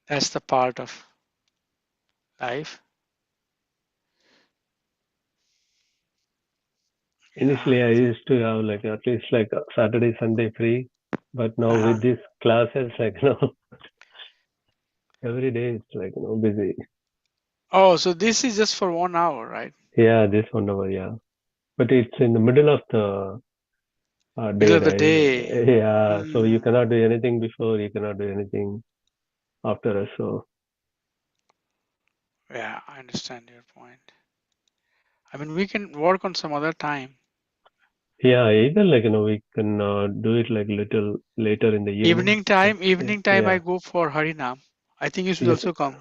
That's the part of life. Yeah. Initially, I used to have like at least like Saturday, Sunday free, but now Uh-huh. with these classes, like every day it's like busy. Oh, so this is just for 1 hour, right? Yeah, this 1 hour, yeah. But it's in the middle of the Middle day, of the day. right? Yeah, so you Mm, cannot do anything before, you cannot do anything after. So yeah, I understand your point. I mean, we can work on some other time. yeah, either like we can do it like little later in the evening. Yeah, Evening time I yeah. go for Harinam. I think you should Yes, also come.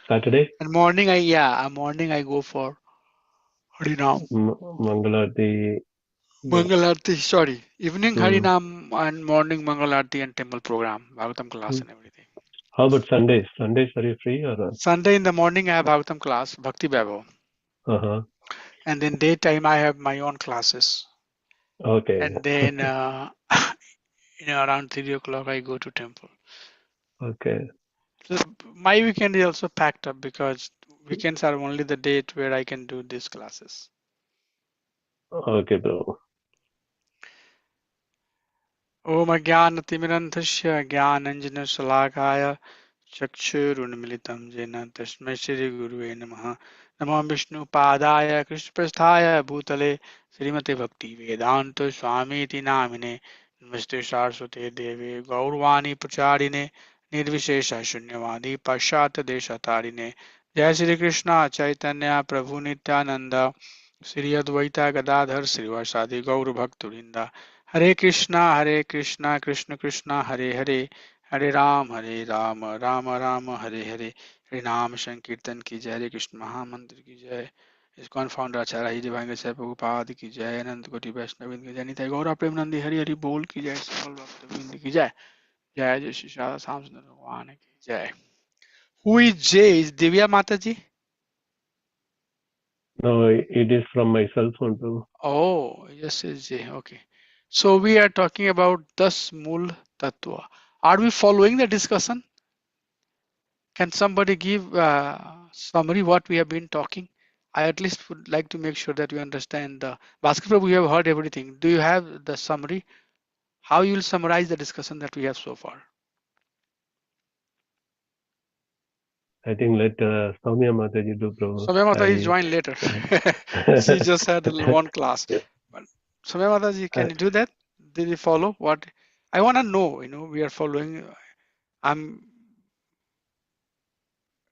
Saturday, And morning I go for Harinam. Mangalarti. Yeah. Mangal Aarti, sorry. Evening Mm. Harinam and morning Mangal Aarti and temple program, Bhagavatam class Mm. and everything. How about Sundays? Sundays are you free or? Sunday in the morning I have Bhagavatam class, Bhakti Vaibhav. Uh-huh. And then daytime I have my own classes. Okay. And then around 3 o'clock I go to temple. Okay. So my weekend is also packed up because weekends are only the date where I can do these classes. Okay, bro. ॐ अज्ञानतिमिरन्धस्य ज्ञानञ्जनशलाकाय चक्षुरुन्मिलितं येन तस्मै श्रीगुरुवे नमः नमो विष्णुपादाय कृष्णप्रस्थाय भूतले श्रीमते भक्तिवेदान्त स्वामीति नामिने नमस्ते सारस्वते देवे गौरवाणी प्रचारिणे निर्विशेष शून्यवादी पाश्चात्यदेशतारिणे जय श्री कृष्ण चैतन्य प्रभु नित्यानंद श्री अद्वैता गदाधर श्रीवासादि गौर भक्तवृंदा हरे कृष्णा कृष्ण कृष्णा हरे हरे हरे राम राम राम हरे हरे हरे नाम संकीर्तन की जय हरे कृष्ण महामंत्र की जय इस्कॉन फाउंडर आचार्य हिज भांगे साहब प्रभुपाद की जय अनंत कोटि वैष्णव की जय निताई गौर प्रेम नंदी हरि हरि बोल की जय सकल भक्त की जय जय जय श्री राधा श्याम सुंदर भगवान की जय हु इज जय इज दिव्या माता जी No, it is from my cell phone, bro. Oh, yes, yes, Jay. Okay. So we are talking about Das Mool Tattva. Are we following the discussion? Can somebody give summary what we have been talking? I at least would like to make sure that we understand the Bhaskar, we have heard everything. Do you have the summary? How you will summarize the discussion that we have so far? I think let Soumya Mataji do, bro. Samya Mataji I. joined later. She just had one class. But Samya Mataji, can I- you do that? Did you follow what? I want to know, we are following. I'm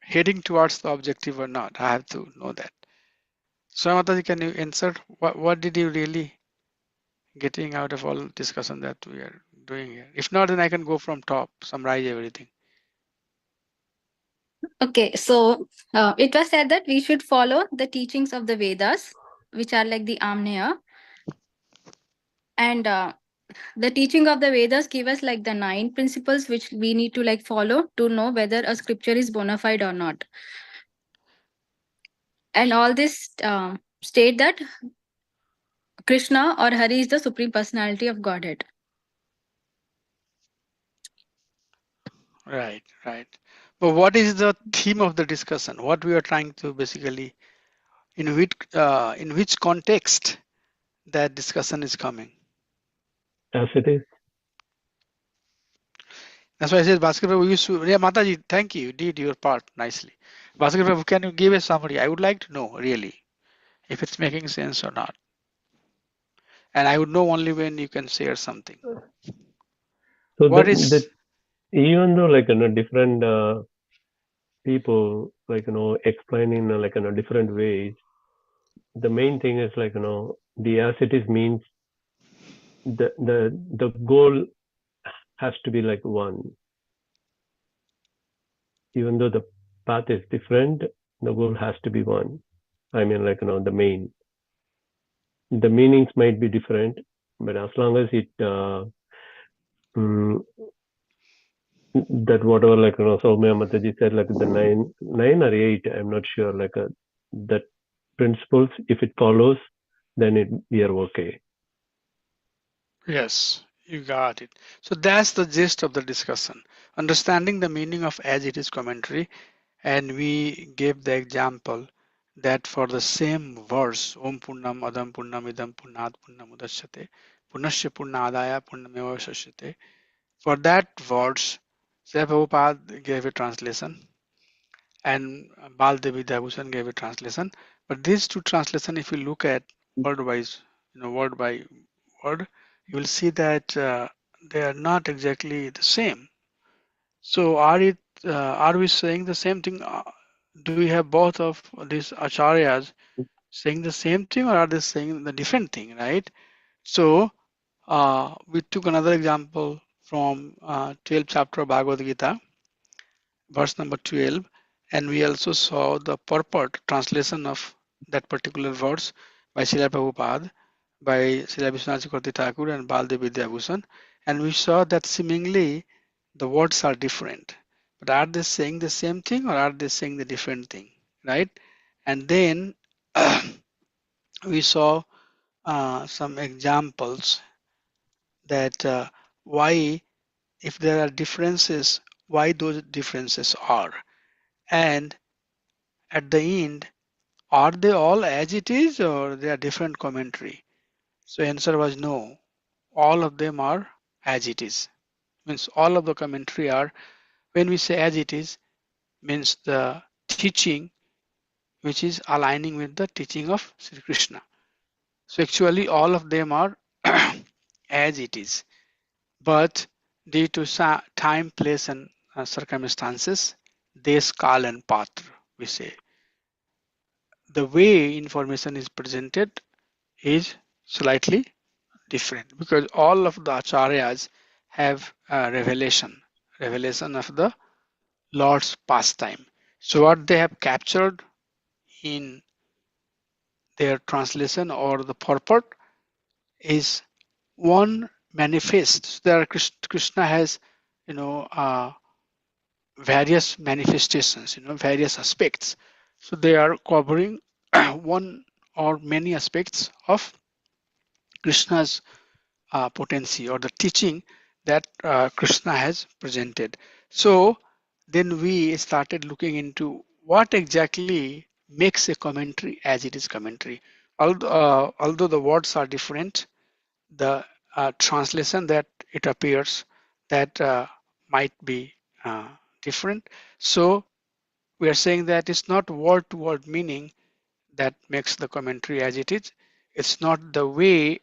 heading towards the objective or not. I have to know that. So Mataji, can you answer what did you really getting out of all discussion that we are doing here? If not, then I can go from top, summarize everything. Okay, so it was said that we should follow the teachings of the Vedas, which are like the Amneya, and the teaching of the Vedas give us like the 9 principles which we need to like follow to know whether a scripture is bona fide or not. And all this state that Krishna or Hari is the supreme personality of Godhead. Right, right. But what is the theme of the discussion? What we are trying to basically, in which context that discussion is coming? As it is. That's why I said, Bhaskar Prabhu, yeah, Mataji, thank you. You did your part nicely. Bhaskar Prabhu, can you give a summary? I would like to know, really, if it's making sense or not. And I would know only when you can share something. So What the is, even though like different people like explaining like different ways, the main thing is like the as it is means the goal has to be like one. Even though the path is different, the goal has to be one. I mean, like the meanings might be different, but as long as it mm, that whatever like Soumya Mataji said, like the nine or eight, I'm not sure, like that principles, if it follows, then we are okay. yes, You got it. So that's the gist of the discussion. Understanding the meaning of as it is commentary, and we gave the example that for the same verse, Om Purnam Adam Purnam Idam Purnat Purnam Udashyate, Punasya Purnadaya Purnameva Sashyate. For that verse, Srila Prabhupada gave a translation and Baldevi Dabhusan gave a translation. But these two translations, if you look at word-wise, word by word, you will see that they are not exactly the same. So are we saying the same thing? Do we have both of these acharyas saying the same thing, or are they saying the different thing, right? So we took another example from 12th chapter of Bhagavad Gita, verse number 12, and we also saw the purport translation of that particular verse by Srila Prabhupada, by Srila Vishwanath Chakravarti Thakur and Baldev Vidyabhushan, and we saw that seemingly the words are different. But are they saying the same thing, or are they saying the different thing, right? And then we saw some examples that why, if there are differences, why those differences are. And at the end, are they all as it is, or they are different commentary? So answer was no. All of them are as it is. Means all of the commentary are, when we say as it is, means the teaching which is aligning with the teaching of Sri Krishna. So actually all of them are as it is. But due to time, place and circumstances, desh, kal and patra, we say, the way information is presented is slightly different, because all of the acharyas have a revelation of the Lord's pastime. So what they have captured in their translation or the purport is one manifest. So there are Krishna has, various manifestations, various aspects. So they are covering one or many aspects of Krishna's potency or the teaching that Krishna has presented. So then we started looking into what exactly makes a commentary as it is commentary. Although the words are different, the translation that it appears that might be different. So we are saying that it's not word to word meaning that makes the commentary as it is. It's not the way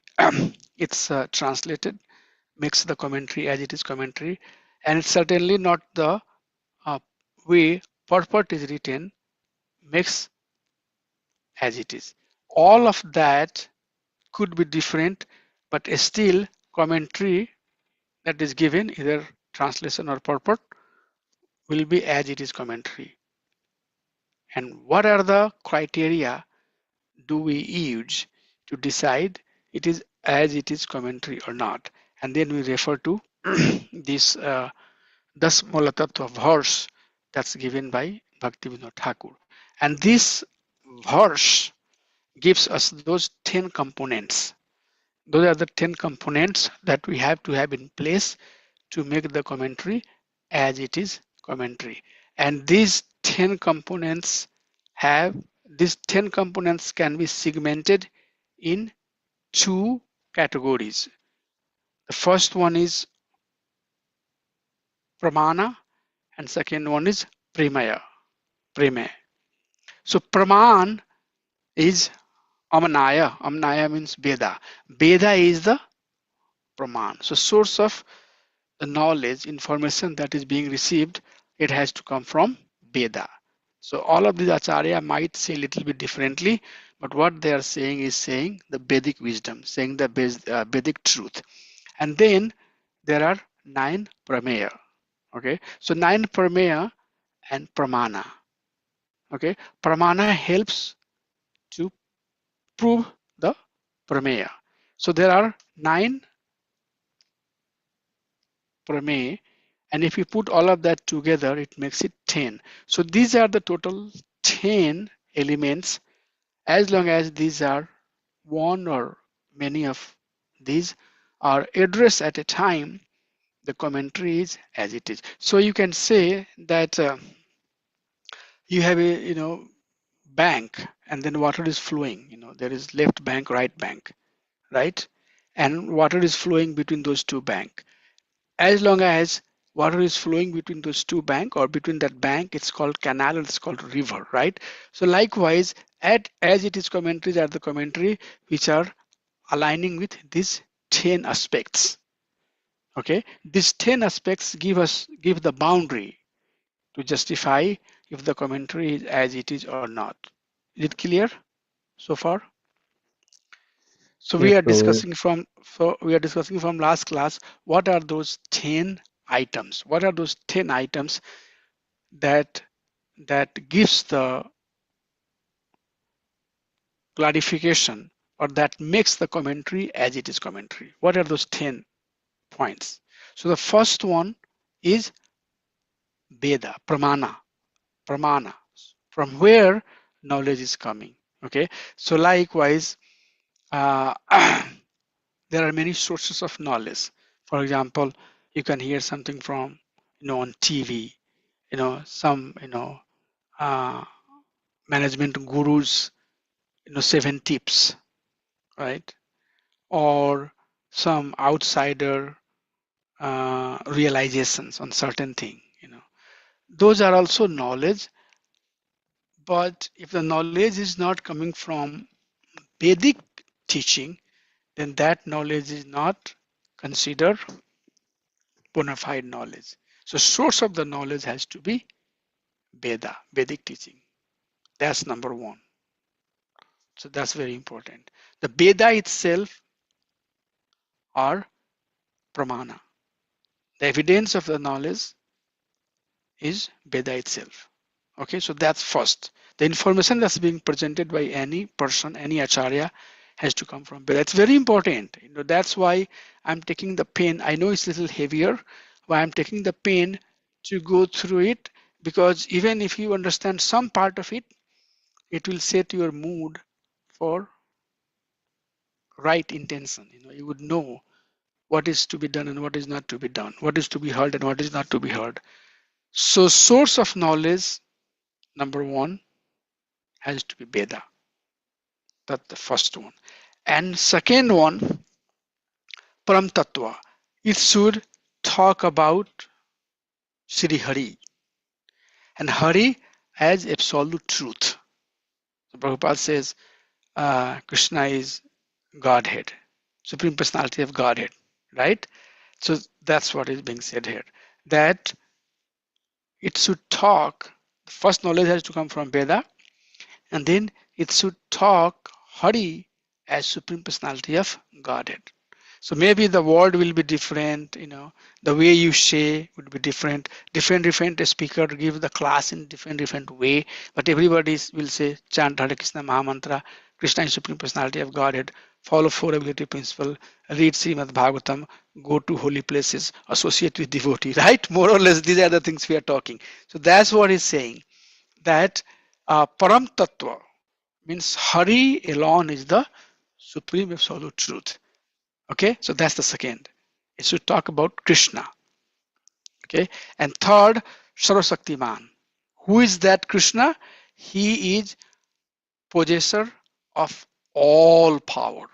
it's translated makes the commentary as it is commentary, and it's certainly not the way purport is written makes as it is. All of that could be different, but still commentary that is given, either translation or purport, will be as it is commentary. And what are the criteria do we use to decide it is as it is commentary or not? And then we refer to this Das Mula Tattva verse that's given by Bhaktivinoda Thakur. And this verse gives us those 10 components. Those are the 10 components that we have to have in place to make the commentary as it is commentary. And these 10 components can be segmented in two categories. The first one is pramana and second one is pramaya. So praman is amanaya. Amanaya means Veda. Veda is the praman. So source of the knowledge, information that is being received, it has to come from Veda. So all of these acharya might say a little bit differently, but what they are saying is saying the Vedic wisdom, saying the Vedic truth. And then there are 9 prameya. Okay, so 9 prameya and pramana. Okay, pramana helps to prove the prameya. So there are 9 prameya, and if you put all of that together, it makes it 10. So these are the total 10 elements. As long as these are one or many of these or address at a time, the commentary is as it is. So you can say that you have a bank, and then water is flowing. There is left bank, right bank, right? And water is flowing between those two bank. As long as water is flowing between those two bank or between that bank, it's called canal, or it's called river, right? So likewise, as it is commentaries are the commentary which are aligning with these 10 aspects. Okay, these 10 aspects give the boundary to justify if the commentary is as it is or not. Is it clear so far? So Yes, we are Prabhu. discussing from last class, what are those 10 items? What are those 10 items that gives the clarification, or that makes the commentary as it is commentary? What are those 10 points? So the first one is Veda, Pramana, from where knowledge is coming. Okay, so likewise, uh, there are many sources of knowledge. For example, you can hear something from on TV, some uh, management gurus, 7 tips, right? Or some outsider realizations on certain thing. Those are also knowledge. But if the knowledge is not coming from Vedic teaching, then that knowledge is not considered bona fide knowledge. So source of the knowledge has to be Vedic teaching. That's number one. So that's very important. The Veda itself are pramana. The evidence of the knowledge is Veda itself. Okay, so that's first. The information that's being presented by any person, any acharya, has to come from Veda. It's very important. That's why I'm taking the pain. I know it's a little heavier, why I'm taking the pain to go through it, because even if you understand some part of it, it will set your mood for right intention. You would know what is to be done and what is not to be done, what is to be heard and what is not to be heard. So source of knowledge, number one, has to be Veda. That's the first one. And second one, Param Tattva. It should talk about Sri Hari, and Hari as absolute truth. So Prabhupada says Krishna is Godhead, Supreme Personality of Godhead, right? So that's what is being said here. That it should talk, first knowledge has to come from Veda, and then it should talk Hari as Supreme Personality of Godhead. So maybe the word will be different, the way you say would be different. Different speaker give the class in different way, but everybody will say chant Hare Krishna Mahamantra, Krishna is Supreme Personality of Godhead, follow 4 ability principle, read Srimad Bhagavatam, go to holy places, associate with devotee, right? More or less, these are the things we are talking. So that's what he's saying, that Param Tattva means Hari alone is the supreme absolute truth. Okay, so that's the second. It should talk about Krishna. Okay, and third, Sarvasaktiman. Who is that Krishna? He is possessor of all power.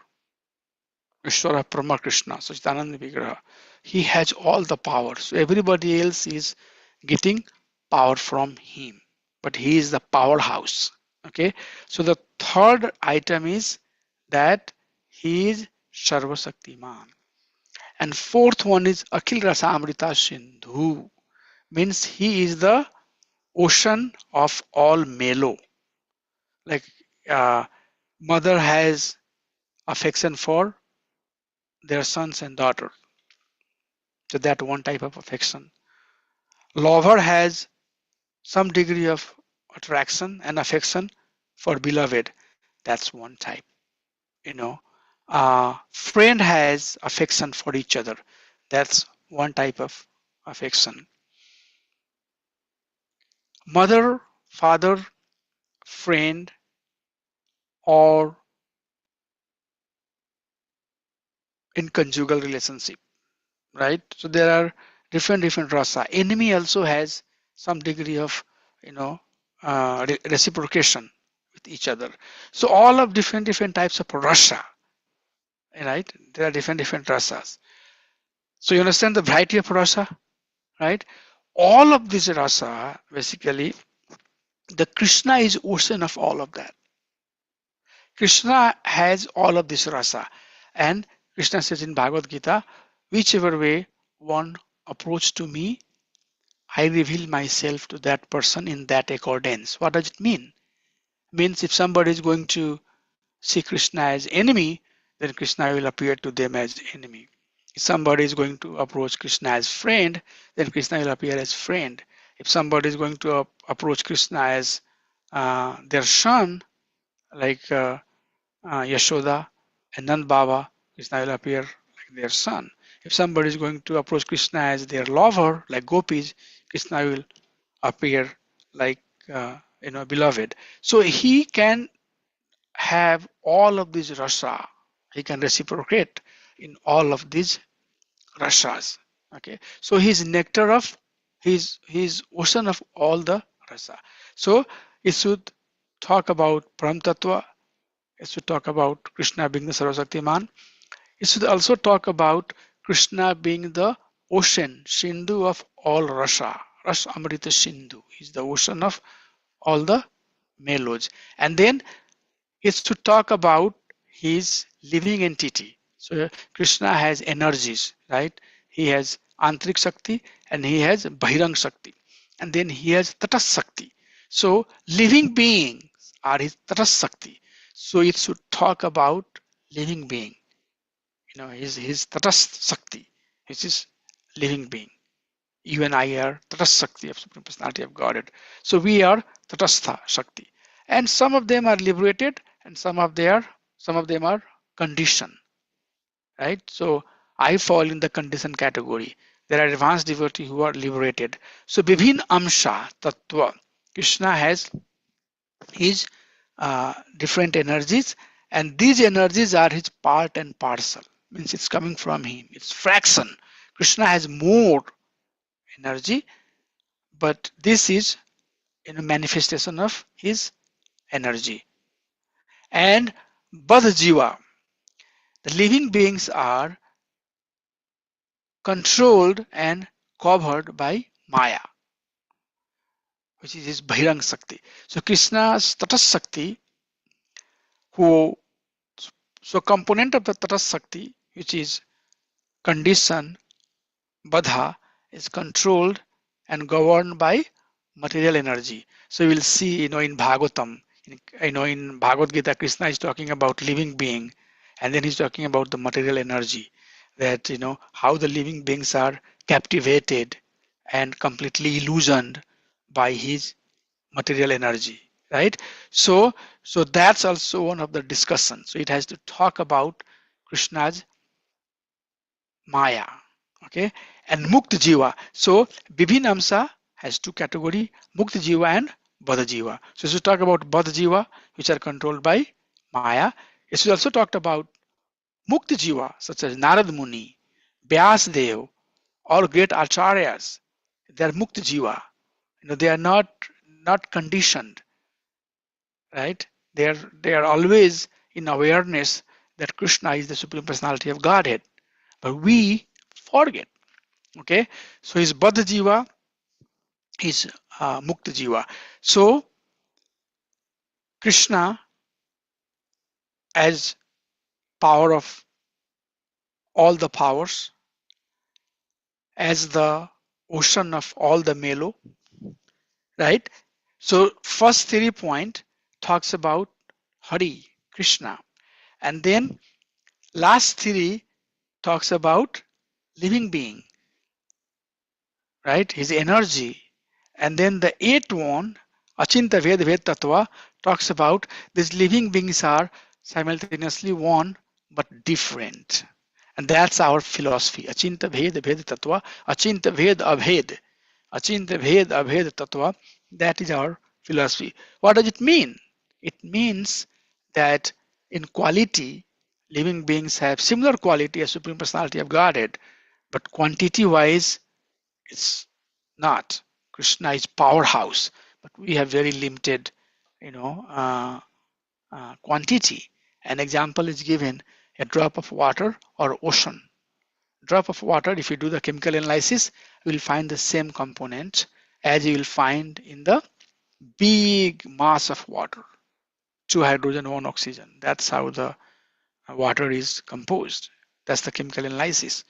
Ishvara Brahma Krishna, Sachidananda Vigraha. He has all the power. So everybody else is getting power from him, but he is the powerhouse. Okay, so the third item is that he is Sarvasaktiman. And fourth one is Akhil Rasa Amrita Sindhu, means he is the ocean of all mellow. Like mother has affection for their sons and daughter. So that one type of affection. Lover has some degree of attraction and affection for beloved. That's one type. Friend has affection for each other. That's one type of affection. Mother, father, friend, or in conjugal relationship, right? So there are different rasa. Enemy also has some degree of, you know, reciprocation with each other. So all of different types of rasa, right? There are different rasas. So you understand the variety of rasa, right? All of these rasa, basically, the Krishna is ocean of all of that. Krishna has all of this rasa, and Krishna says in Bhagavad Gita, whichever way one approach to me, I reveal myself to that person in that accordance. What does it mean? Means if somebody is going to see Krishna as enemy, then Krishna will appear to them as enemy. If somebody is going to approach Krishna as friend, then Krishna will appear as friend. If somebody is going to approach Krishna as their son, like Yashoda and Nand Baba, Krishna will appear like their son. If somebody is going to approach Krishna as their lover, like gopis, Krishna will appear like beloved. So he can have all of these rasa. He can reciprocate in all of these rasas. Okay, so he's nectar of he's ocean of all the rasa. So it should talk about Param Tattva. It should talk about Krishna being the Sarvashaktiman. It should also talk about Krishna being the ocean, Sindhu of all rasa. Ras Amrita Sindhu. He's the ocean of all the mellows. And then is to talk about his living entity. So Krishna has energies, right? He has Antrik Shakti and he has Bahirang Shakti. And then he has Tatas Shakti. So living beings are his Tatas Shakti. So it should talk about living being. You know, his Tatas Shakti, which is living being. You and I are Tatas Shakti of Supreme Personality of Godhead. So we are Tatastha Shakti. And some of them are liberated and some of them are conditioned, right? So I fall in the conditioned category. There are advanced devotees who are liberated. So Bibhin Amsha Tattva, Krishna has his different energies, and these energies are his part and parcel. Means it's coming from him. It's fraction. Krishna has more energy, but this is a manifestation of his energy. And Badh-jiva, the living beings are controlled and covered by Maya, which is his Bhirang Shakti. So Krishna's Tatas Shakti, so component of the Tatas Shakti, which is condition, Badha, is controlled and governed by material energy. So we will see, in Bhagavatam, in Bhagavad Gita, Krishna is talking about living being, and then he's talking about the material energy, that how the living beings are captivated and completely illusioned by his material energy, right? So that's also one of the discussions. So it has to talk about Krishna's Maya, okay, and Mukta Jiva. So Bibhin Amsa has two categories, Mukta Jiva and Badha Jiva. So we talk about Badha Jiva, which are controlled by Maya. It should also talk about Mukta Jiva, such as Narad Muni, Vyas Dev, or great acharyas. They are Mukta Jiva. They are not conditioned, right? They are always in awareness that Krishna is the Supreme Personality of Godhead, but we forget. Okay, so his Badha Jiva is Mukta Jiva. So Krishna, as power of all the powers, as the ocean of all the mellow, right? So first 3 point talks about Hari, Krishna, and then last 3 talks about living being, right? His energy. And then the 8th one, Achinta Ved Ved Tattva, talks about these living beings are simultaneously one but different. And that's our philosophy. Achinta Ved Ved Tattva, Achinta Ved Abhed, Achinta Ved Abhed Tattva. That is our philosophy. What does it mean? It means that in quality living beings have similar quality as Supreme Personality of Godhead, but quantity wise, it's not. Krishna is powerhouse, but we have very limited, quantity. An example is given: a drop of water or ocean. Drop of water, if you do the chemical analysis, you will find the same component as you will find in the big mass of water. 2 hydrogen, 1 oxygen. That's how the water is composed. That's the chemical analysis.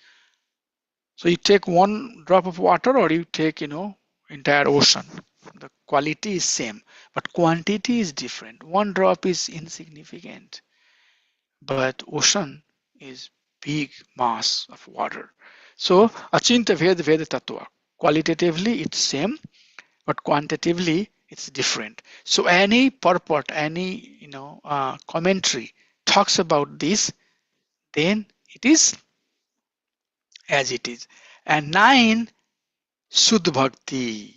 So you take 1 drop of water, or you take, entire ocean. The quality is same, but quantity is different. 1 drop is insignificant, but ocean is big mass of water. So Achinta Veda Veda Tattva. Qualitatively it's same, but quantitatively it's different. So any purport, any commentary talks about this, then it is as it is. And 9, Shuddha Bhakti.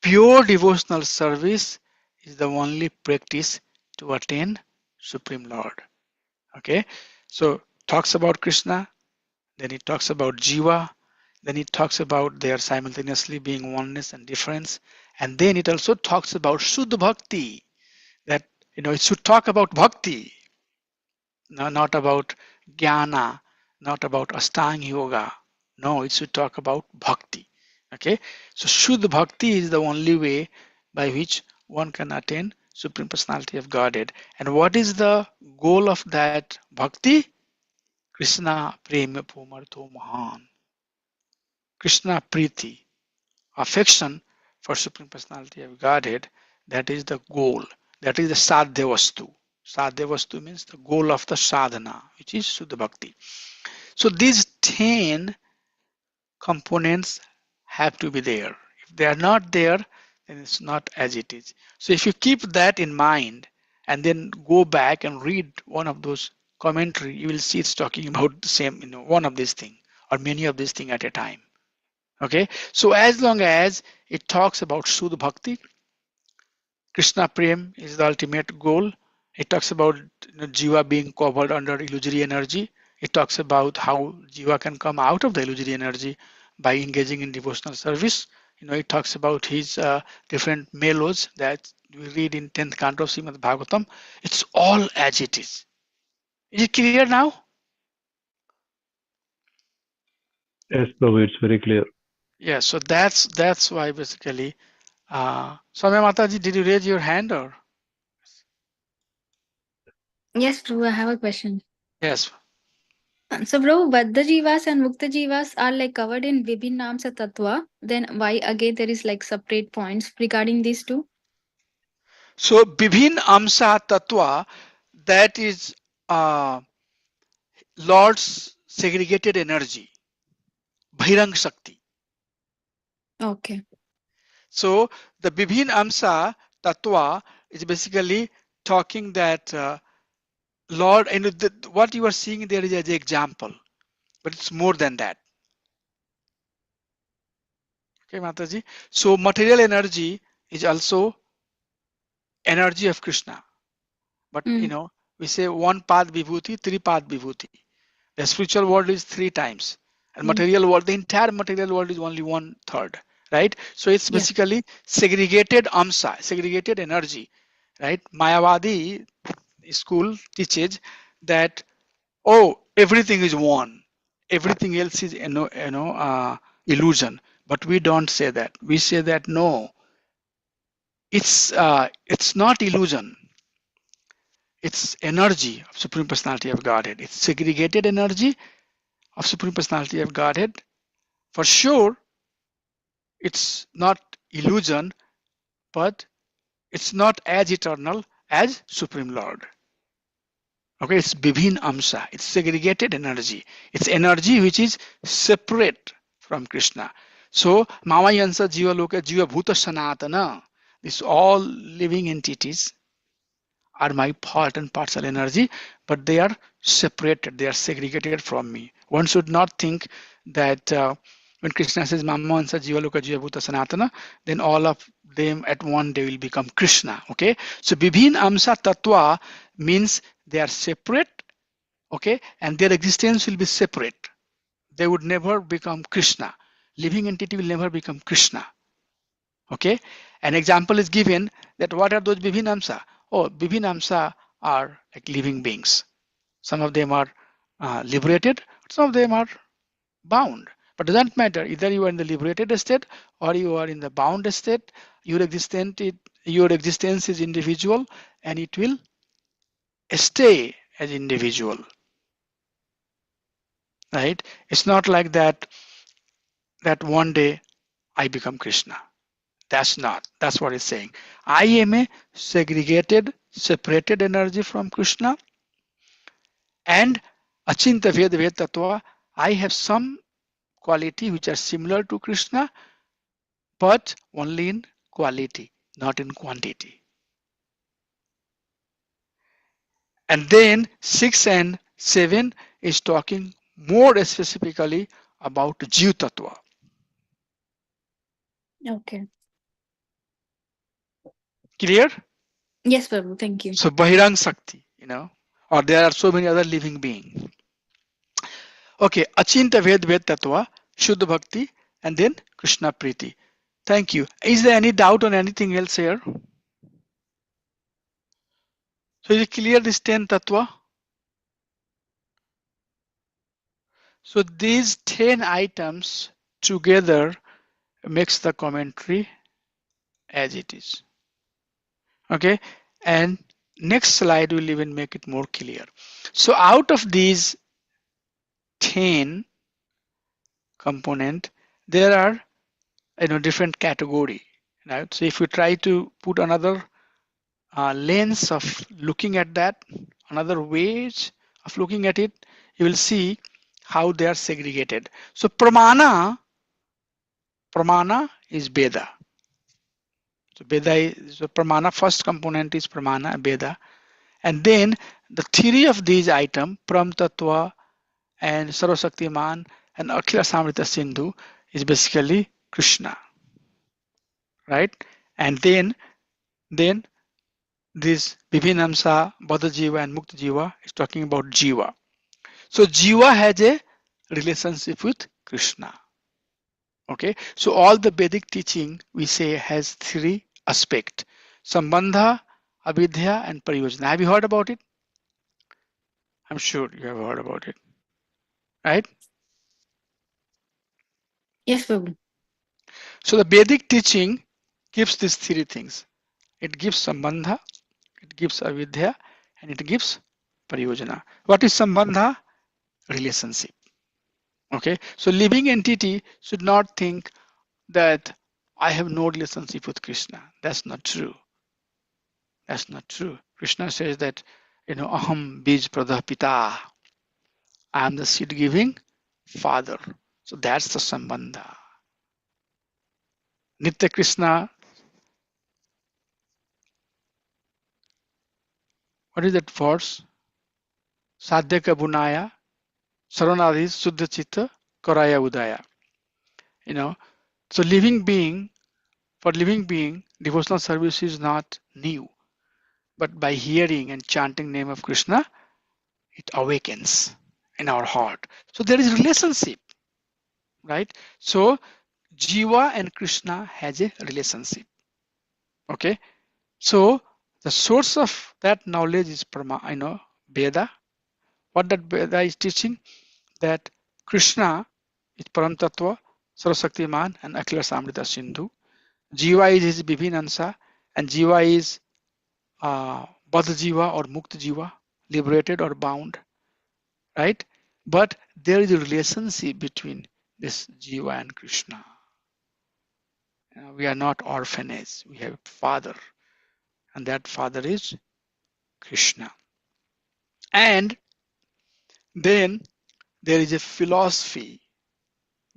Pure devotional service is the only practice to attain Supreme Lord. Okay, so talks about Krishna, then it talks about Jiva, then it talks about their simultaneously being oneness and difference, and then it also talks about Shuddha Bhakti, that it should talk about bhakti, not about jnana, not about Ashtanga Yoga. No, it should talk about bhakti. Okay, so Shuddha Bhakti is the only way by which one can attain Supreme Personality of Godhead. And what is the goal of that bhakti? Krishna Prema Pumartho Mahan. Krishna Priti, affection for Supreme Personality of Godhead, that is the goal. That is the Sadhya Vastu. Sadhya Vastu means the goal of the sadhana, which is Shuddha Bhakti. So these 10 components have to be there. If they are not there, then it's not as it is. So if you keep that in mind and then go back and read one of those commentary, you will see it's talking about the same, one of these things or many of these things at a time. Okay, so as long as it talks about Shuddha Bhakti, Krishna Prem is the ultimate goal. It talks about Jiva being covered under illusory energy. It talks about how Jiva can come out of the illusory energy by engaging in devotional service. It talks about his different mellows that we read in 10th canto of Srimad Bhagavatam. It's all as it is. Is it clear now? Yes, Prabhu, it's very clear. Yeah, so that's why basically. Soumya Mataji, did you raise your hand or? Yes, Prabhu, I have a question. Yes. So, Prabhu, Baddha Jivas and Mukta Jivas are like covered in Vibhinnamsa Tattva. Then why again there is like separate points regarding these two? So Bibhin Amsa Tattva, that is Lord's segregated energy, Bhirang Shakti. Okay. So the Bibhin Amsa Tattva is basically talking that Lord, and what you are seeing there is as an example, but it's more than that. Okay, Mataji. So material energy is also energy of Krishna. But we say 1 path vibhuti, 3 path vibhuti. The spiritual world is 3 times, and material world, the entire material world is only 1/3, right? So it's basically segregated amsa, segregated energy, right? Mayavadi school teaches that everything is one, everything else is illusion. But we don't say that. We say that no, it's not illusion. It's energy of Supreme Personality of Godhead. It's segregated energy of Supreme Personality of Godhead. For sure, it's not illusion, but it's not as eternal as Supreme Lord. Okay, it's Bibhin Amsa. It's segregated energy. It's energy which is separate from Krishna. So, Mama Yansa Jiva Loka Jiva Bhuta Sanatana. These all living entities are my part and parcel energy, but they are separated, they are segregated from me. One should not think that when Krishna says Mama Ansa Jiva Loka Jiva Bhuta Sanatana, then all of them at one day will become Krishna. Okay, so Bibhin Amsa Tattva means they are separate Okay, and their existence will be separate. They would never become Krishna. Living entity will never become Krishna. Okay, an example is given that what are those Vibhinamsa? Oh, Vibhinamsa are like living beings. Some of them are liberated, some of them are bound. But doesn't matter, either you are in the liberated state or you are in the bound state, your existence is individual and it will stay as individual, right? It's not like that one day I become Krishna. That's what it's saying. I am a segregated, separated energy from Krishna, and Achinta Ved Ved Tattva, I have some quality which are similar to Krishna, but only in quality, not in quantity. And then 6 and 7 is talking more specifically about Jiv Tattva. Okay. Clear? Yes, Prabhu. Thank you. So Bahirang Sakti, or there are so many other living beings. Okay, Achinta Ved Ved Tattva, Shuddha Bhakti, and then Krishna Priti. Thank you. Is there any doubt on anything else here? So is it clear, this 10 Tattva? So these 10 items together makes the commentary as it is. Okay, and next slide will even make it more clear. So out of these 10 component, there are different category, right? So if you try to put another lens of looking at that, another ways of looking at it, you will see how they are segregated. So pramana is Veda. So pramana, first component is pramana, Veda. And then the theory of these items, Pram Tattva and Sarvashaktiman and Akhila Samrita Sindhu, is basically Krishna, right? And then this Vibhinamsa, Bodha Jiva and Mukta Jiva is talking about Jiva. So Jiva has a relationship with Krishna. Okay, so all the Vedic teaching we say has 3 aspects: Sambandha, Avidya, and Pariyojana. Have you heard about it? I'm sure you have heard about it, right? Yes, Prabhu. So the Vedic teaching gives these 3 things. It gives Sambandha, it gives Avidya, and it gives Pariyojana. What is Sambandha? Relationship. Okay, so living entity should not think that I have no relationship with Krishna. That's not true. That's not true. Krishna says that, Aham Bij Pradha Pita. I am the seed giving father. So that's the Sambandha. Nitya Krishna, what is that verse? Sadhyaka Bunaya, Saranadhi Suddha Chitta, Karaya Udaya. So for living being, devotional service is not new. But by hearing and chanting name of Krishna, it awakens in our heart. So there is relationship, right? So Jiva and Krishna has a relationship. Okay, so the source of that knowledge is Veda. What that Veda is teaching, that Krishna is Param Tattva, Sarvashaktiman, and Akhila Samrita Sindhu. Jiva is his Vibhinamsa, and Jiva is Badha Jiva or Mukta Jiva, liberated or bound, right? But there is a relationship between this Jiva and Krishna. We are not orphanage, we have a father, and that father is Krishna. And then there is a philosophy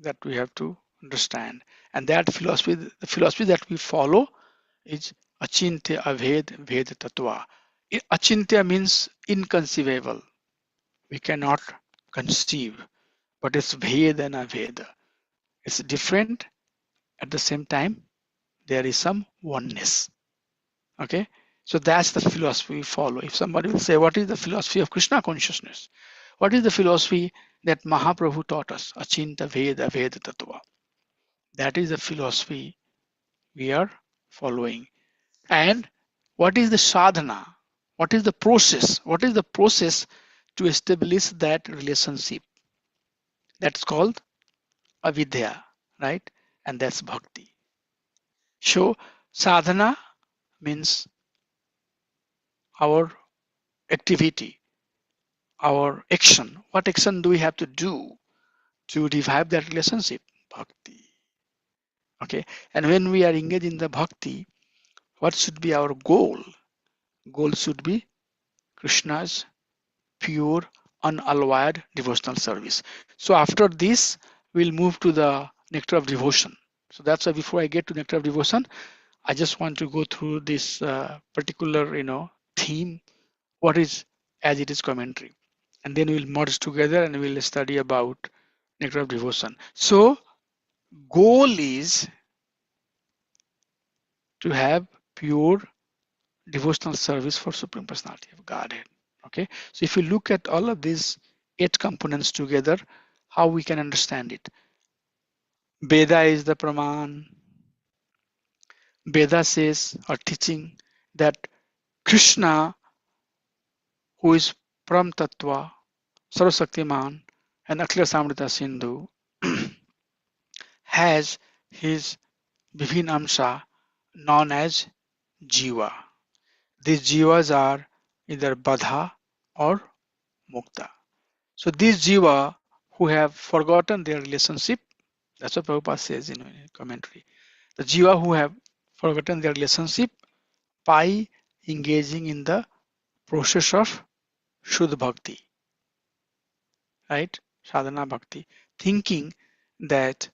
that we have to understand, and that philosophy, the philosophy that we follow, is Achintya Aved Ved Tattva. Achintya means inconceivable. We cannot conceive, but it's Ved and Aved. It's different. At the same time, there is some oneness. Okay, so that's the philosophy we follow. If somebody will say, what is the philosophy of Krishna consciousness? What is the philosophy that Mahaprabhu taught us? Achinta Veda Veda Tattva. That is the philosophy we are following. And what is the sadhana? What is the process? What is the process to establish that relationship? That's called avidya, right? And that's bhakti. So sadhana means our activity, our action. What action do we have to do to revive that relationship? Bhakti. Okay. And when we are engaged in the bhakti, what should be our goal? Goal should be Krishna's pure, unalloyed devotional service. So after this, we'll move to the nectar of devotion. So that's why before I get to nectar of devotion, I just want to go through this particular, theme. What is as it is commentary, and then we'll merge together and we'll study about nectar of devotion. So goal is to have pure devotional service for Supreme Personality of Godhead. Okay, so if you look at all of these 8 components together, how we can understand it? Veda is the Praman. Veda says or teaching that Krishna, who is Param Tattva, Sarvashaktiman, and Akhila Samrita Sindhu, has his Vivin Amsha known as Jiva. These Jivas are either Badha or Mukta. So these Jiva who have forgotten their relationship, that's what Prabhupada says in commentary. The Jiva who have forgotten their relationship by engaging in the process of Shuddha Bhakti, right? Sadhana Bhakti, thinking that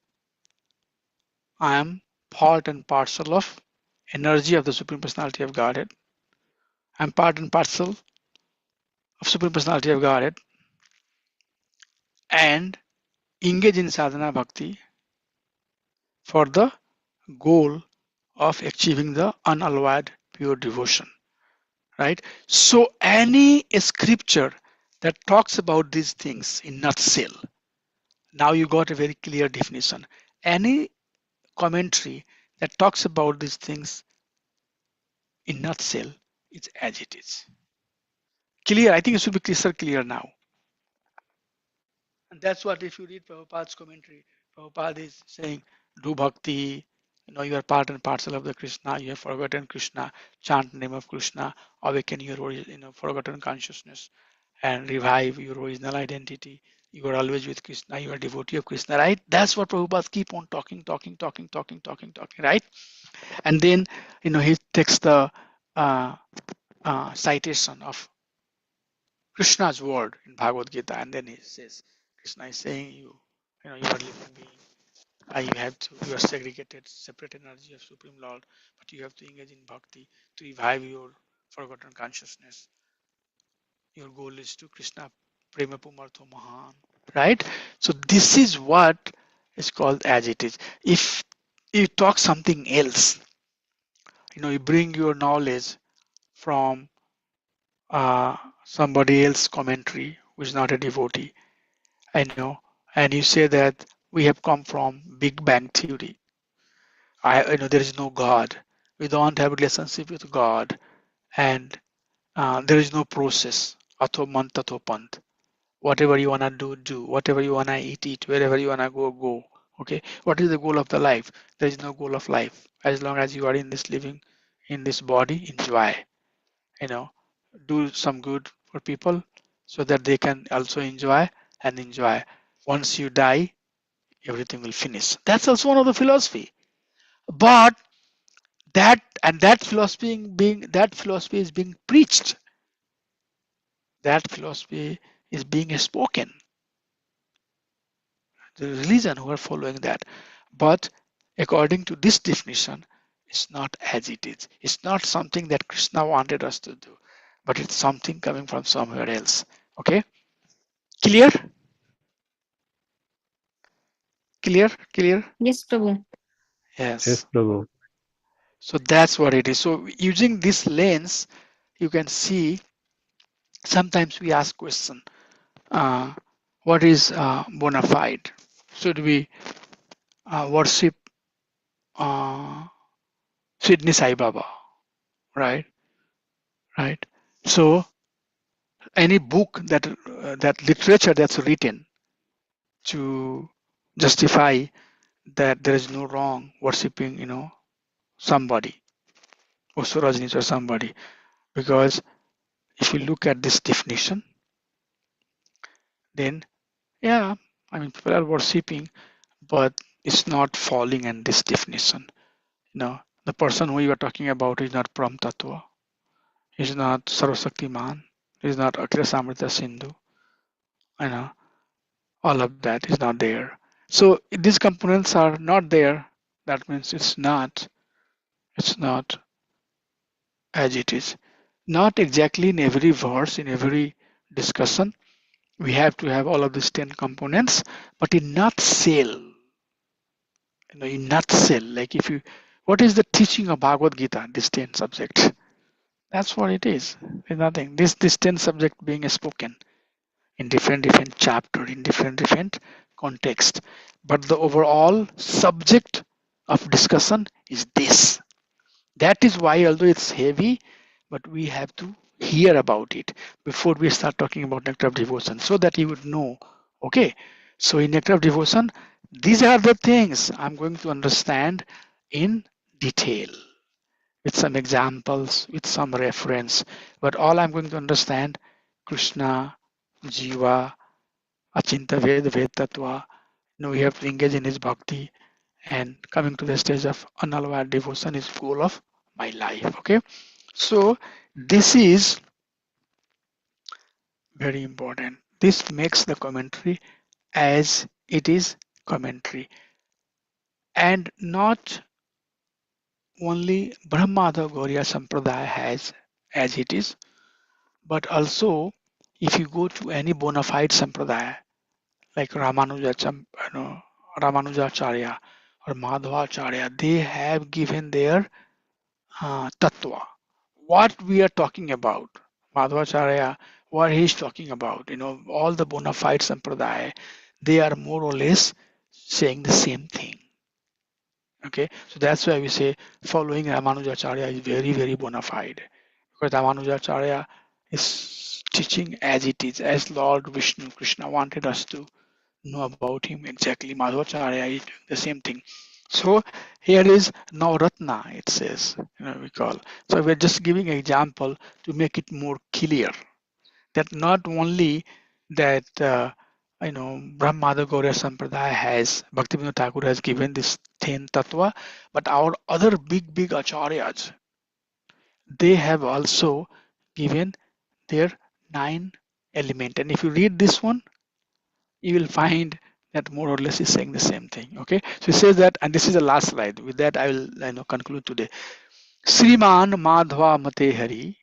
I am part and parcel of energy of the Supreme Personality of Godhead. I'm part and parcel of Supreme Personality of Godhead, and engage in sadhana bhakti for the goal of achieving the unalloyed pure devotion, right? So any scripture that talks about these things in nutshell, now you got a very clear definition. Any commentary that talks about these things in nutshell, it's as it is. Clear? I think it should be crystal clear now. And that's what, if you read Prabhupada's commentary, Prabhupada is saying, do bhakti, you are part and parcel of the Krishna, you have forgotten Krishna, chant the name of Krishna, awaken your forgotten consciousness, and revive your original identity. You are always with Krishna, you are a devotee of Krishna, right? That's what Prabhupada keep on talking, right? And then, he takes the citation of Krishna's word in Bhagavad Gita, and then he says, Krishna is saying you are living being. You are segregated, separate energy of Supreme Lord, but you have to engage in bhakti to revive your forgotten consciousness. Your goal is to Krishna Prema Pumartho Mahan, right? So this is what is called as it is. If you talk something else, you bring your knowledge from somebody else's commentary who is not a devotee, and you say that we have come from Big Bang Theory. There is no God. We don't have a relationship with God, and there is no process. Atho man tato pant. Whatever you wanna do, do. Whatever you wanna eat, eat. Wherever you wanna go, go. Okay. What is the goal of the life? There is no goal of life. As long as you are in this living, in this body, enjoy. Do some good for people so that they can also enjoy and enjoy. Once you die, everything will finish. That's also one of the philosophy. But that philosophy is being preached. That philosophy is being spoken. The religion who are following that. But according to this definition, it's not as it is. It's not something that Krishna wanted us to do, but it's something coming from somewhere else. Okay? Clear? Clear? Yes, Prabhu. Yes, Yes. Prabhu. So that's what it is. So using this lens, you can see sometimes we ask question, what is bona fide? Should we worship Sydney Sai Baba, right? Right. So any book that literature that's written to justify that there is no wrong worshipping, somebody, or Rajneesh or somebody, because if you look at this definition, then yeah, I mean people are worshipping, but it's not falling in this definition. The person who you are talking about is not Brahm Tattva, is not Sarvasaktiman, is not Akhila Samrita Sindhu, you know, all of that is not there. So if these components are not there, that means it's not as it is. Not exactly in every verse, in every discussion, we have to have all of these 10 components, but in nutshell, in nutshell, like what is the teaching of Bhagavad Gita, this 10 subjects? That's what it is. There's nothing. This 10 subject being spoken in different chapter, in different context. But the overall subject of discussion is this. That is why, although it's heavy, but we have to hear about it before we start talking about nectar of devotion, so that you would know. Okay, so in nectar of devotion, these are the things I'm going to understand in detail, with some examples, with some reference. But all I'm going to understand, Krishna, Jiva, Achinta Ved, Ved Tattva. We have to engage in his bhakti, and coming to the stage of unalloyed devotion is goal of my life. Okay, so this is very important. This makes the commentary as it is commentary, and not only Brahmadhav Gauriya Sampradaya has as it is, but also if you go to any bona fide Sampradaya like Ramanujacharya or Madhvacharya, they have given their tattva. What we are talking about, Madhvacharya, what he's talking about, all the bona fide Sampradaya, they are more or less saying the same thing. Okay, so that's why we say following Ramanujacharya is very, very bona fide, because Ramanujacharya is teaching as it is, as Lord Vishnu, Krishna wanted us to know about him exactly. Madhvacharya is doing the same thing. So here is Navratna, it says, we call. So we're just giving an example to make it more clear that not only that Brahmada Gauriya Sampradaya has, Bhaktivinoda Thakur has given this 10 tattva, but our other big acharyas, they have also given their 9 element. And if you read this one, you will find that more or less is saying the same thing. Okay, so it says that, and this is the last slide. With that, I will conclude today. Sriman Madhva Mate Hari.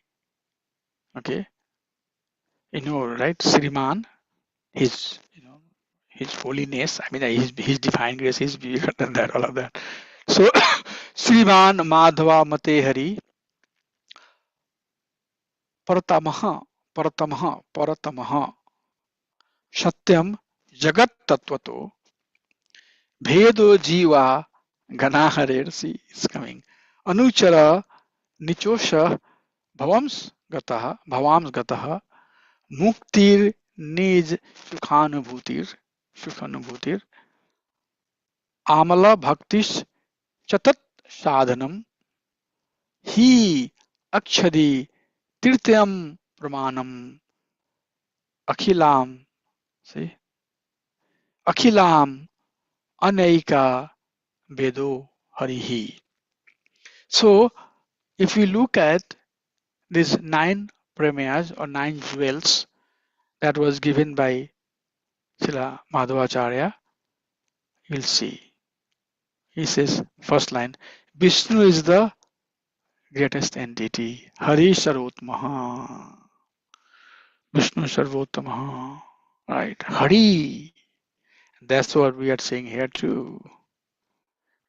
Okay, right? Sriman, his holiness. I mean, his divine grace is bigger than that. All of that. So, Sriman Madhva Mate Hari. Paratamaha, Satyam Jagat Tattvato. Bhedo Jiva Ganaharer, see, it's coming. Anuchara Nichosha Bhavams Gataha Muktir Nij Sukhanubhutir Amala Bhaktish Chatat Sadhanam Hi Akshadi Tirtyam Pramanam Akhilam, see, Akhilam Anaika Vedo Harihi. So if we look at these 9 premayas or 9 jewels that was given by Srila Madhvacharya, you'll see. He says, first line, Vishnu is the greatest entity. Hari Sarvotmaha. Vishnu Sarvotamaha. Right. Hari. That's what we are saying here too.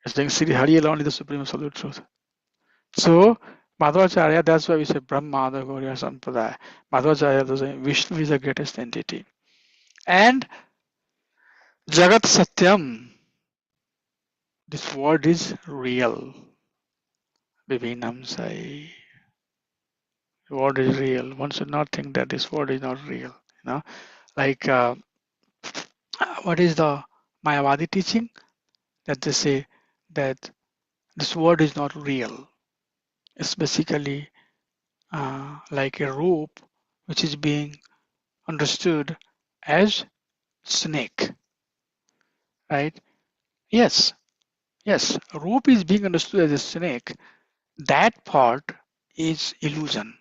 We're saying Sri Hari alone is the supreme absolute truth. So Madhvacharya, that's why we say Brahma, the Gauriya Sampradaya. Madhvacharya is saying Vishnu is the greatest entity. And Jagat Satyam, this word is real. Vivinam Sai. Word is real. One should not think that this word is not real. Like what is the Mayavadi teaching? That they say that this word is not real. It's basically like a rope which is being understood as snake, right? Yes, yes, rope is being understood as a snake. That part is illusion,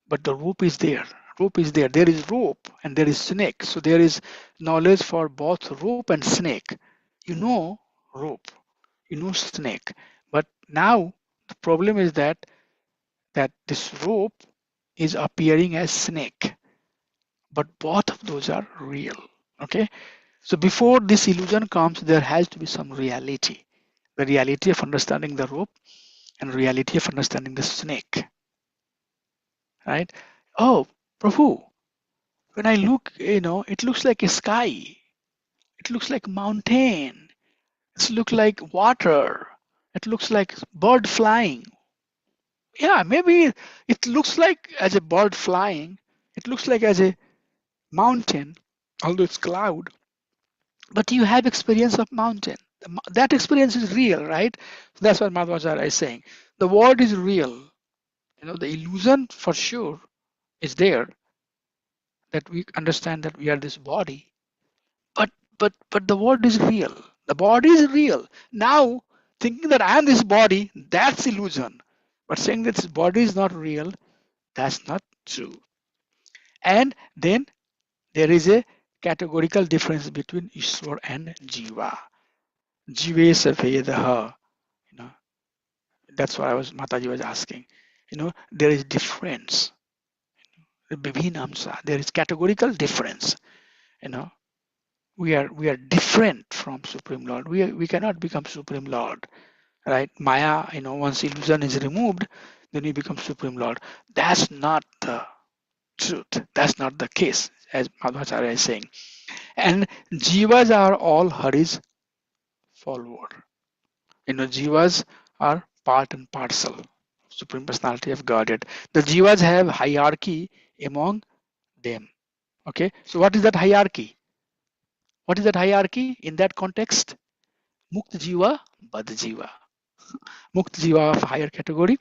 but the rope is there. Rope is there. There is rope and there is snake. So there is knowledge for both rope and snake. You know rope, you know snake, but now the problem is that this rope is appearing as snake, but both of those are real. Okay, so before this illusion comes, there has to be some reality, the reality of understanding the rope and reality of understanding the snake, right? Oh, Prabhu, when I look, it looks like a sky, it looks like mountain, it looks like water, it looks like bird flying. Yeah, maybe it looks like as a bird flying, it looks like as a mountain, although it's cloud, but you have experience of mountain. That experience is real, right? That's what Madhvacharya is saying. The world is real. The illusion for sure is there, that we understand that we are this body, but but the world is real. The body is real. Now thinking that I am this body, that's illusion. But saying that this body is not real, that's not true. And then there is a categorical difference between Ishwar and Jiva. Jive Savedaha. You know, that's what Mataji was asking. There is difference. Bibhinamsa. There is categorical difference. You know, we are different from Supreme Lord. We cannot become Supreme Lord, right? Maya, once illusion is removed, then we become Supreme Lord. That's not the truth. That's not the case, as Madhvacharya is saying. And jivas are all Hari's follower. Jivas are part and parcel, Supreme Personality of Godhead. The jivas have hierarchy among them. Okay, so what is that hierarchy? What is that hierarchy in that context? Mukt jiva, bad jiva. Mukt jiva of higher category,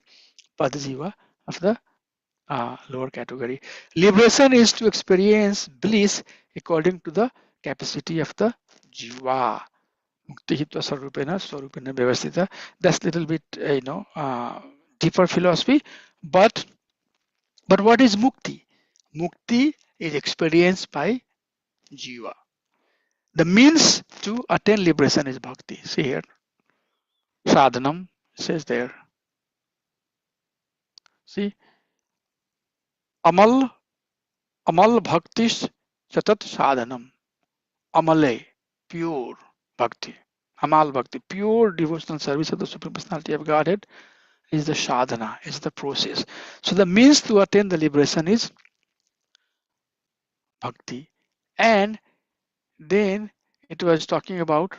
bad jiva of the lower category. Liberation is to experience bliss according to the capacity of the jiva. Muktihitva sarupena swarupena vyavastita. That's little bit deeper philosophy. But what is mukti? Mukti is experienced by jiva. The means to attain liberation is bhakti. See here, sadhanam says there. See, amal bhaktis chatat sadhanam. Amale, pure bhakti. Amal bhakti, pure devotional service of the Supreme Personality of Godhead is the sadhana, is the process. So the means to attain the liberation is bhakti. And then it was talking about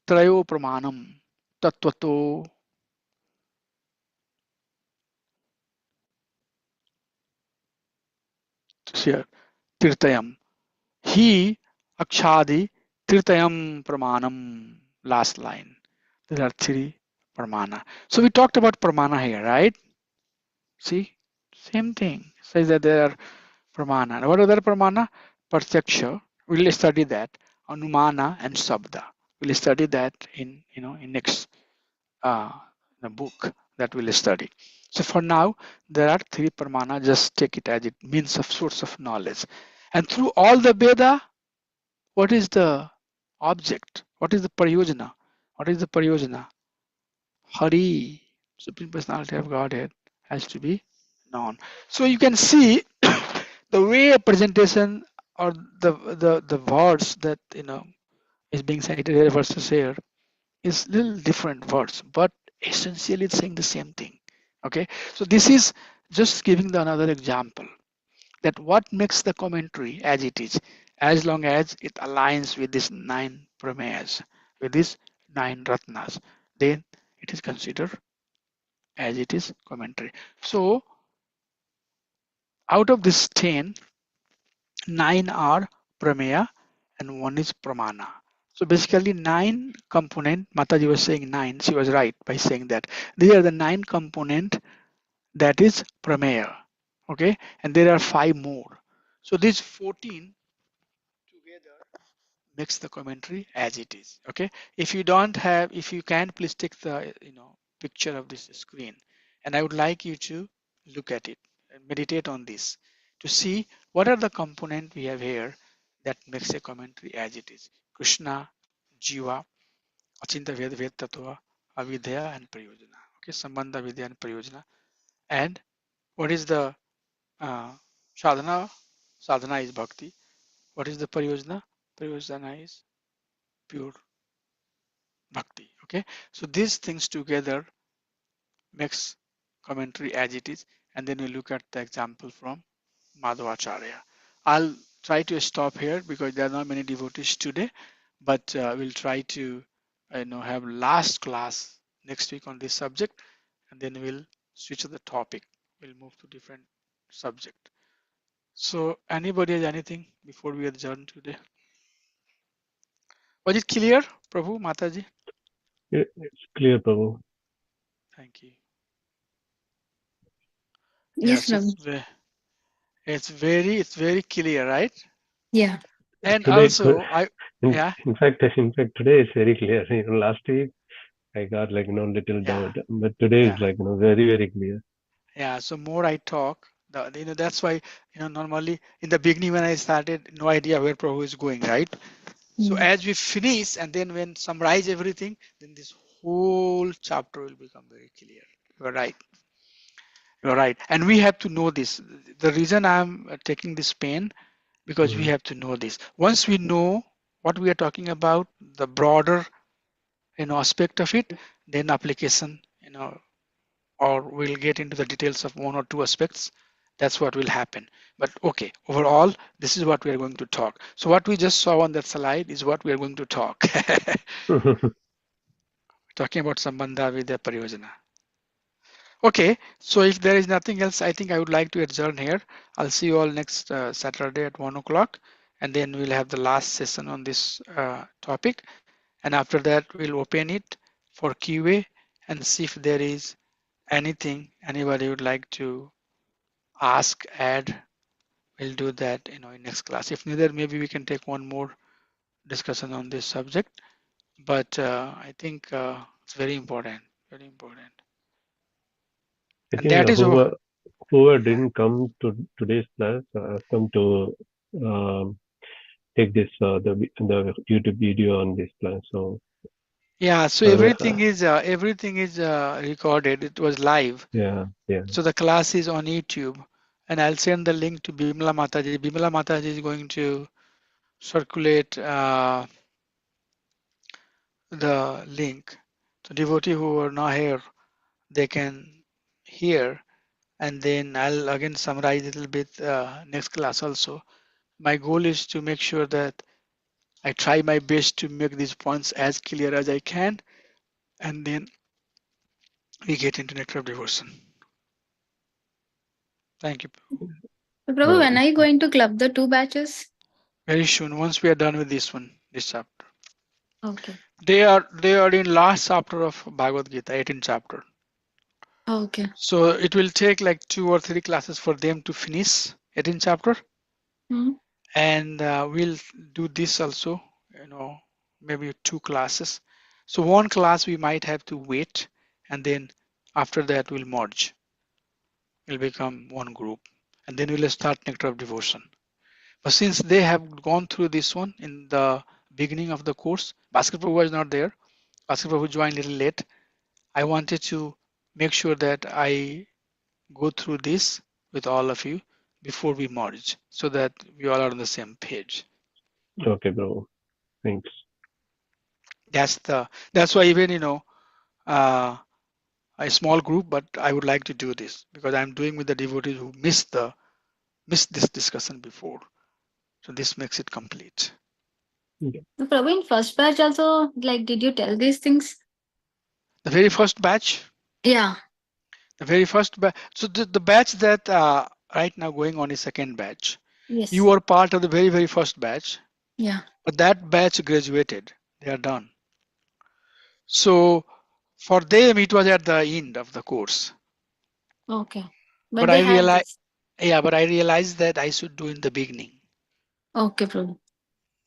trayo pramanam, tattvato. Here, tirtayam. He akshadi tirtayam pramanam. Last line. There are three pramana. So we talked about pramana here, right? See, same thing. Says that there are pramana. What are the pramana? Pratyaksha. We'll study that. Anumana and Sabda. We'll study that in next the book that we'll study. So for now, there are three pramana. Just take it as it means of source of knowledge. And through all the Veda, what is the object? What is the Prayojana? What is the Prayojana? Hari, Supreme Personality of Godhead, has to be known. So you can see the way a presentation or the words that is being cited here versus here is little different words, but essentially it's saying the same thing. Okay, so this is just giving the another example that what makes the commentary as it is, as long as it aligns with these 9 pramayas, with these 9 ratnas, then it is considered as it is commentary. So out of this 10, 9 are prameya and 1 is pramana. So basically 9 component, Mataji was saying 9, she was right by saying that. These are the 9 component that is prameya, okay? And there are 5 more. So these 14 together makes the commentary as it is, okay? If you don't have, if you can, please take the picture of this screen, and I would like you to look at it and meditate on this to see what are the component we have here that makes a commentary as it is. Krishna, Jiva, Achinta Ved Ved Tattva, Avidya and Prayojana. Okay, Sambandha, Vidya and Prayojana. And what is the sadhana? Sadhana is bhakti. What is the Prayojana? Prayojana is pure bhakti. Okay, so these things together makes commentary as it is, and then we look at the example from Madhvacharya. I'll try to stop here because there are not many devotees today, but we'll try to have last class next week on this subject, and then we'll switch to the topic. We'll move to different subject. So anybody has anything before we adjourn today? Was it clear, Prabhu, Mataji? It's clear, Prabhu. Thank you. Yes, Yes, Prabhu. it's very clear, right? Yeah. And Today, also, in fact, today is very clear. Last week I got little doubt, but today is very, very clear. Yeah. So more I talk, that's why normally in the beginning when I started, no idea where Prabhu is going, right? So as we finish and then when summarize everything, then this whole chapter will become very clear. You're right. You're right. And we have to know this. The reason I'm taking this pain because we have to know this. Once we know what we are talking about, the broader aspect of it, then application, or we'll get into the details of 1 or 2 aspects. That's what will happen. But okay, overall, this is what we are going to talk. So what we just saw on that slide is what we are going to talk. Talking about Sambandha Vidya Pariyojana. Okay, so if there is nothing else, I think I would like to adjourn here. I'll see you all next Saturday at 1 o'clock, and then we'll have the last session on this topic. And after that, we'll open it for QA and see if there is anything anybody would like to ask, add. We'll do that in next class. If neither, maybe we can take one more discussion on this subject. But I think it's very important, very important. I And think that is whoever didn't come to today's class come to take this the YouTube video on this class. So yeah, so everything is recorded. It was live. Yeah. So the class is on YouTube, and I'll send the link to Bimala Mataji. Bimala Mataji is going to circulate the link. So devotee who are not here, they can hear, and then I'll again summarize a little bit next class also. My goal is to make sure that I try my best to make these points as clear as I can, and then we get into nectar of devotion. Thank you. So, Prabhu, when are you going to club the 2 batches? Very soon, once we are done with this chapter. Okay. They are in last chapter of Bhagavad Gita, 18th chapter. Okay. So it will take like 2 or 3 classes for them to finish 18th chapter. And we'll do this also, maybe 2 classes. So 1 class we might have to wait, and then after that we'll merge. We'll become 1 group, and then we'll start nectar of devotion. But since they have gone through this one in the beginning of the course, Bhaskar Prabhu was not there. Bhaskar Prabhu joined a little late. I wanted to make sure that I go through this with all of you before we merge, so that we all are on the same page. Okay, bro. Thanks. That's why even a small group, but I would like to do this because I'm doing with the devotees who missed this discussion before. So this makes it complete. So Prabhu, in first batch also, like, did you tell these things? The very first batch, Yeah. the very first batch. So the batch that right now going on is second batch. Yes. You are part of the very, very first batch, Yeah. but that batch graduated. They are done. So for them, it was at the end of the course. Okay. But But they I had realized, this. yeah, but I realized that I should do in the beginning. Okay, Prabhu.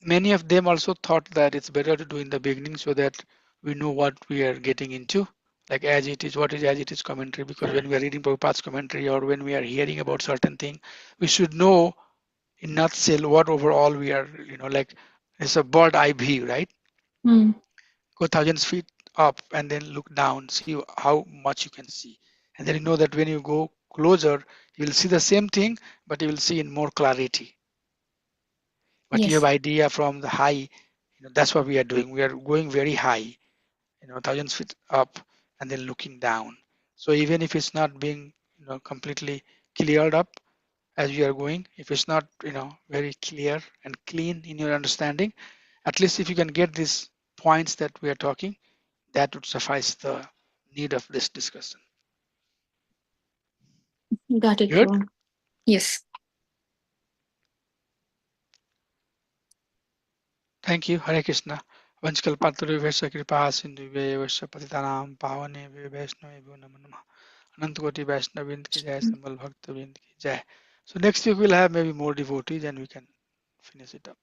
Many of them also thought that it's better to do in the beginning so that we know what we are getting into, like as it is, what is as it is commentary, because when we are reading Prabhupada's commentary or when we are hearing about certain thing, we should know in nutshell what overall we are, like it's a bird eye view, right? Hmm. Go thousands feet up and then look down, see how much you can see. And then you know that when you go closer, you will see the same thing, but you will see in more clarity. But you have Yes. idea from the high, that's what we are doing. We are going very high, thousands feet up and then looking down. So even if it's not being, completely cleared up as we are going, if it's not, very clear and clean in your understanding, at least if you can get these points that we are talking, that would suffice the need of this discussion. Got it, Good. Prabhu. Yes. Thank you. Hare Krishna. Vanchkalpatarubhesha kripa sindhubhevasya patitanam pavane vaishnavebhyo namo namah. Anant Koti Vaishnavind ki jai, Sambal Bhakta Vind ki jai. So next week we'll have maybe more devotees and we can finish it up.